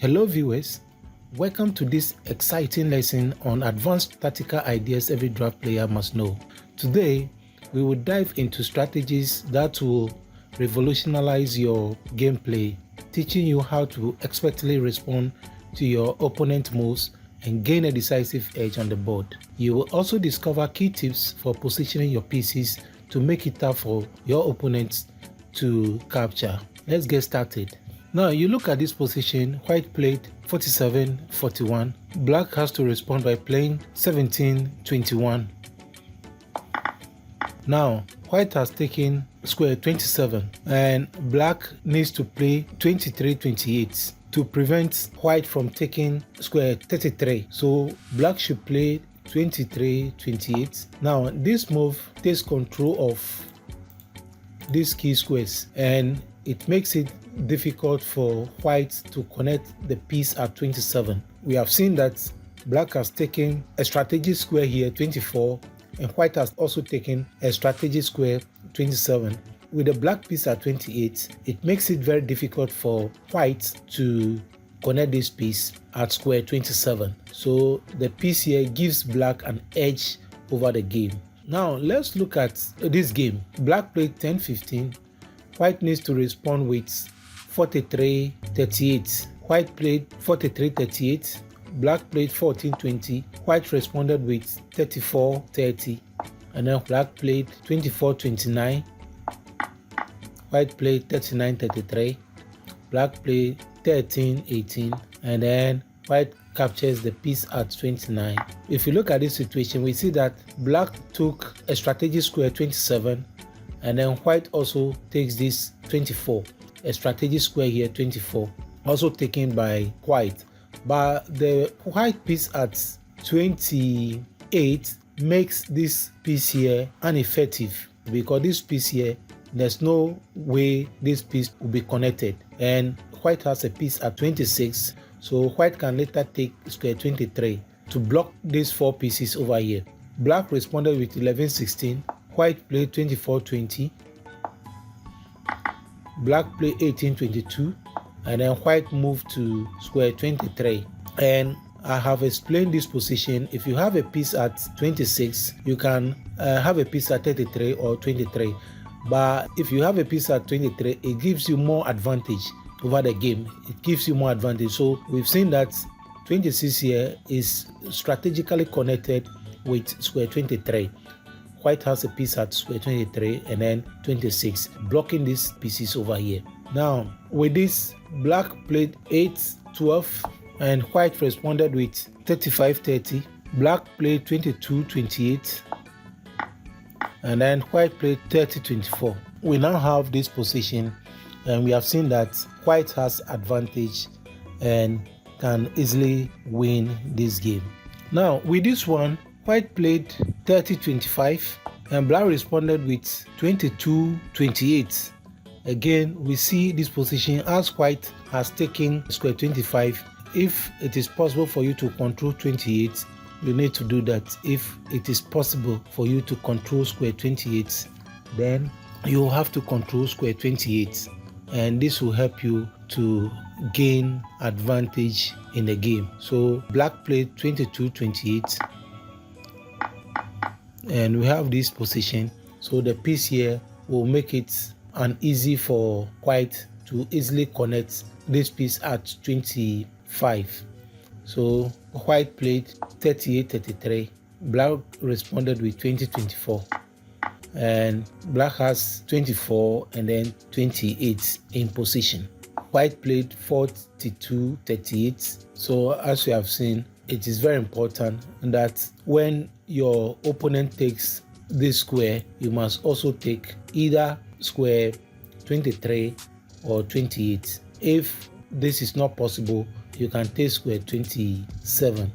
Hello viewers, welcome to this exciting lesson on advanced tactical ideas every draft player must know. Today, we will dive into strategies that will revolutionize your gameplay, teaching you how to expertly respond to your opponent's moves and gain a decisive edge on the board. You will also discover key tips for positioning your pieces to make it tough for your opponents to capture. Let's get started. Now you look at this position, white played 47-41, black has to respond by playing 17-21. Now white has taken square 27 and black needs to play 23-28 to prevent white from taking square 33. So black should play 23-28. Now this move takes control of these key squares and it makes it difficult for white to connect the piece at 27. We have seen that black has taken a strategic square here 24 and white has also taken a strategic square 27. With the black piece at 28, it makes it very difficult for white to connect this piece at square 27. So the piece here gives black an edge over the game. Now let's look at this game. Black played 10-15. White needs to respond with 43-38. White played 43-38. Black played 14-20. White responded with 34-30. And then black played 24-29. White played 39-33. Black played 13-18. And then white captures the piece at 29. If you look at this situation, we see that black took a strategic square 27. And then white also takes this 24, a strategic square here 24, also taken by white. But the white piece at 28 makes this piece here ineffective because this piece here, there's no way this piece will be connected. And white has a piece at 26, so white can later take square 23 to block these four pieces over here. Black responded with 11-16. White played 24-20, black played 18-22, and then white moved to square 23. And I have explained this position. If you have a piece at 26, you can have a piece at 33 or 23. But if you have a piece at 23, it gives you more advantage over the game. It gives you more advantage. So we've seen that 26 here is strategically connected with square 23. White has a piece at square 23 and then 26, blocking these pieces over here. Now, with this, black played 8-12 and white responded with 35-30. Black played 22-28 and then white played 30-24. We now have this position and we have seen that white has advantage and can easily win this game. Now, with this one, white played 30-25 and black responded with 22-28. Again, we see this position as white has taken square 25. If it is possible for you to control 28, you need to do that. If it is possible for you to control square 28, then you have to control square 28. And this will help you to gain advantage in the game. So black played 22-28. And we have this position, so the piece here will make it easy for white to easily connect this piece at 25. So white played 38-33, black responded with 20-24, and black has 24 and then 28 in position. White played 42-38. So as we have seen, it is very important that when your opponent takes this square, you must also take either square 23 or 28. If this is not possible, you can take square 27.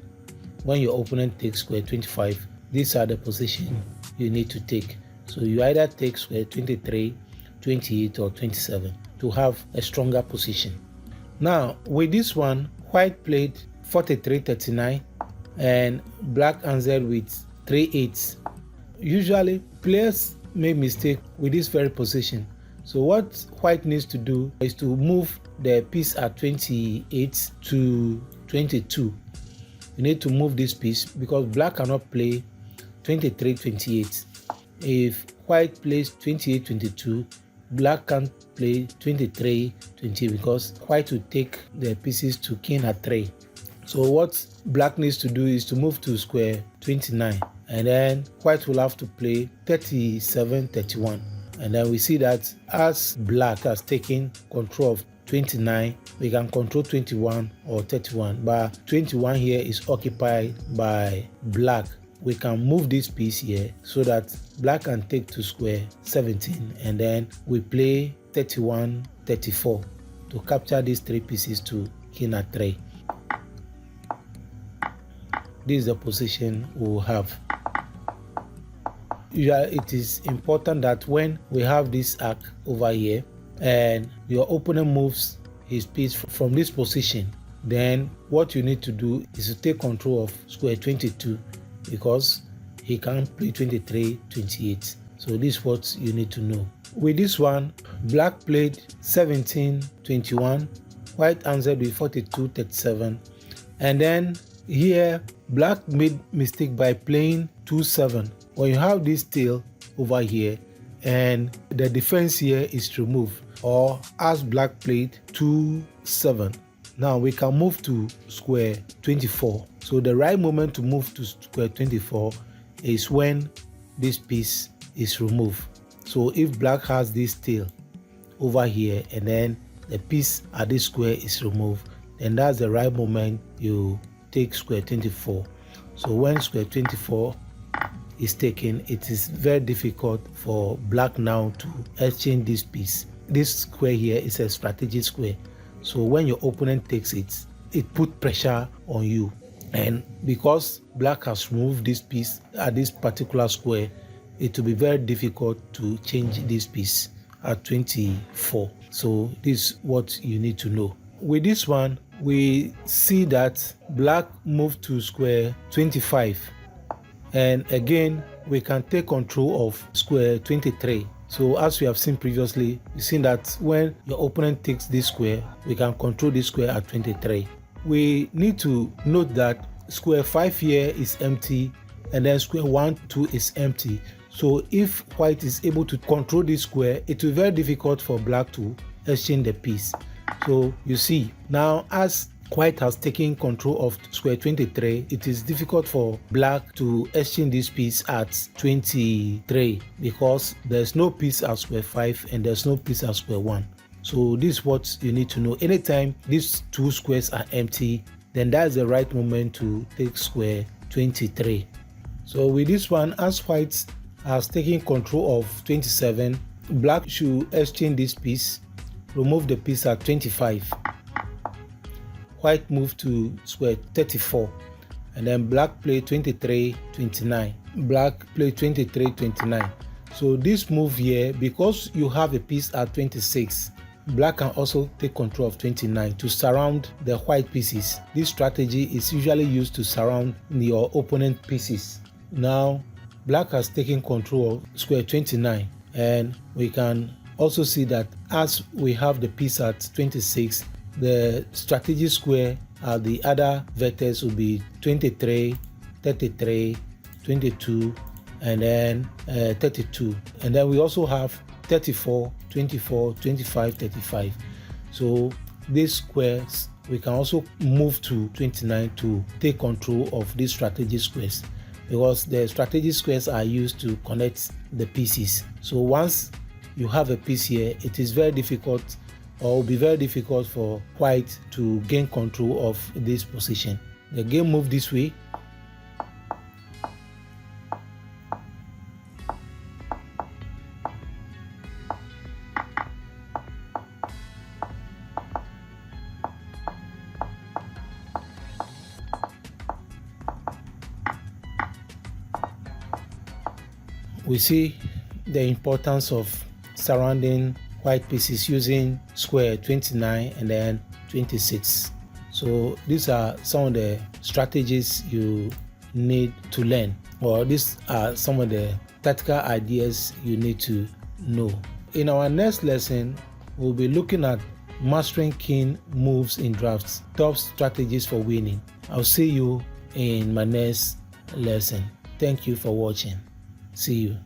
When your opponent takes square 25, these are the positions you need to take. So you either take square 23, 28 or 27 to have a stronger position. Now with this one, white played 43-39 and black answered with 3-8. Usually players make mistake with this very position. So what white needs to do is to move the piece at 28 to 22. You need to move this piece because black cannot play 23, 28. If white plays 28, 22, black can't play 23, 28 because white will take the pieces to king at 3. So what black needs to do is to move to square 29, and then white will have to play 37, 31. And then we see that as black has taken control of 29, we can control 21 or 31, but 21 here is occupied by black. We can move this piece here so that black can take to square 17, and then we play 31, 34 to capture these 3 pieces to king at 3. This is the position we will have. It is important that when we have this arc over here and your opponent moves his piece from this position, then what you need to do is to take control of square 22 because he can't play 23, 28. So this is what you need to know. With this one, black played 17, 21, white answered with 42, 37, and then here black made mistake by playing 2-7. When you have this tail over here and the defense here is removed, or as black played 2-7, now we can move to square 24. So the right moment to move to square 24 is when this piece is removed. So if black has this tail over here and then the piece at this square is removed, then that's the right moment you take square 24. So when square 24 is taken, it is very difficult for black now to exchange this piece. This square here is a strategic square. So when your opponent takes it, it puts pressure on you. And because black has removed this piece at this particular square, it will be very difficult to change this piece at 24. So this is what you need to know. With this one, we see that black moved to square 25. And again, we can take control of square 23. So as we have seen previously, you've seen that when your opponent takes this square, we can control this square at 23. We need to note that square 5 here is empty, and then square 1, 2 is empty. So if white is able to control this square, it will be very difficult for black to exchange the piece. So you see, now as white has taken control of square 23, it is difficult for black to exchange this piece at 23 because there's no piece at square 5 and there's no piece at square 1. So this is what you need to know. Anytime these 2 squares are empty, then that's the right moment to take square 23. So with this one, as white has taken control of 27, black should exchange this piece, remove the piece at 25. White moved to square 34, and then black played 23, 29. Black played 23, 29. So this move here, because you have a piece at 26, black can also take control of 29 to surround the white pieces. This strategy is usually used to surround your opponent pieces. Now, black has taken control of square 29, and we can also see that as we have the piece at 26, the strategic square at the other vertex will be 23, 33, 22, and then 32. And then we also have 34, 24, 25, 35. So these squares, we can also move to 29 to take control of these strategic squares, because the strategic squares are used to connect the pieces. So once you have a piece here, it is very difficult, or will be very difficult for white to gain control of this position. The game moved this way. We see the importance of surrounding white pieces using square 29 and then 26. So these are some of the strategies you need to learn, or these are some of the tactical ideas you need to know. In our next lesson, we'll be looking at Mastering King Moves in Draughts, Top Strategies for Winning. I'll see you in my next lesson. Thank you for watching. See you.